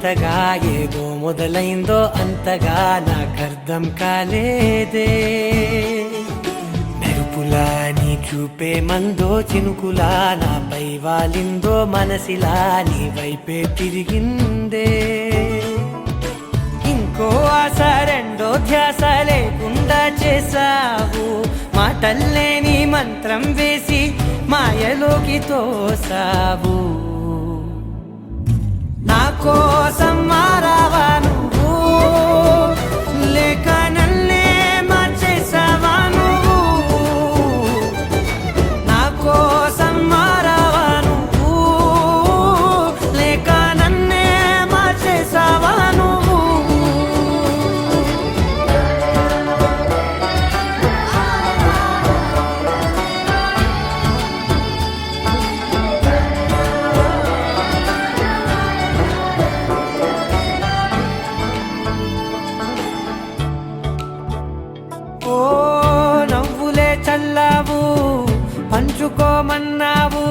వింతగా ఏదో మొదలైందో అంతగా నాకర్థం కాలేదే. మెరుపులా నీ చూపే మందో చినుకులా నాపై వాలిందో మనసిలా నీ వైపే తిరిగిందే. ఇంకో ఆశ రెండో ధ్యాస లేకుండా చేసావు, మాటల్లే నీ మంత్రం వేసి మాయలోకి తోసావు. నా కోసం మారావా నువ్వు, లేక నన్నే మార్చేసావా నువ్వు? నా కోసం మారావా నువ్వు, లేక నన్నే మార్చేసావా నువ్వు? ఓ నవ్వులే చల్లావు, పంచుకోమన్నావు,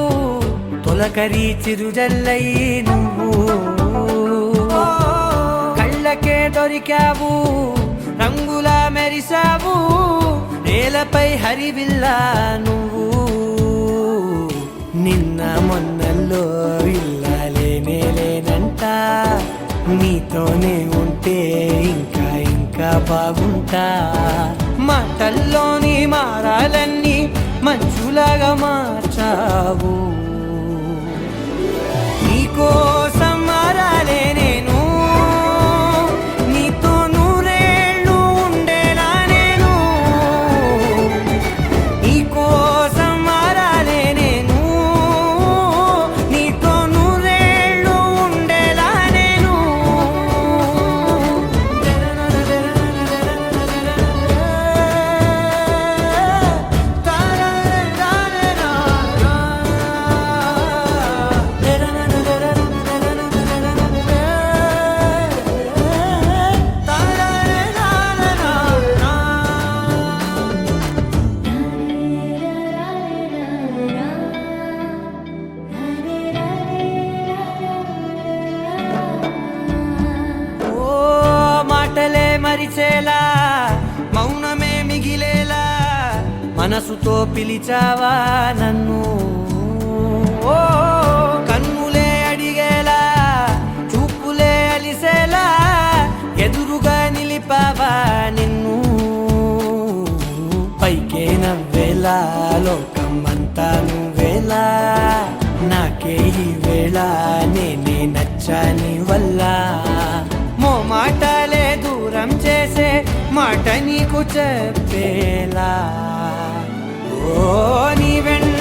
తొలకరి చిరుజల్లై నువ్వు. కళ్ళకే దొరికావు, రంగులా మెరిసావు, నేలపై హరివిల్లా నువ్వు. నిన్న మొన్నల్లో ఇల్లాలేనే లేనంట, నీతోనే ఉంటే ఇంకా ఇంకా బాగుంటా. మాటల్లోని మారాలన్నీ మంచులాగా మార్చావు. నీకోసం మారాలే నేను, నీతో నూరేళ్ళు ఉండేలా నేను. నీకోసం మారాలే నేను, నీతో నూరేళ్ళు ఉండేలా నేను. మాటలే మరిచేలా, మౌనమే మిగిలేలా, మనసుతో పిలిచావా నన్ను. ఓ కన్నులే అడిగేలా, చూపులే అలిసేలా, ఎదురుగా నిలిపావా నిన్ను. పైకే నవ్వేలా, లోకం అంతా నువ్వేలా, నాకే ఈ వేళ నేనే నచ్చాని వల్ల. మాటలే దూరం చేసే మాట నీకు చెప్పేలా. ఓ నీ వెన్న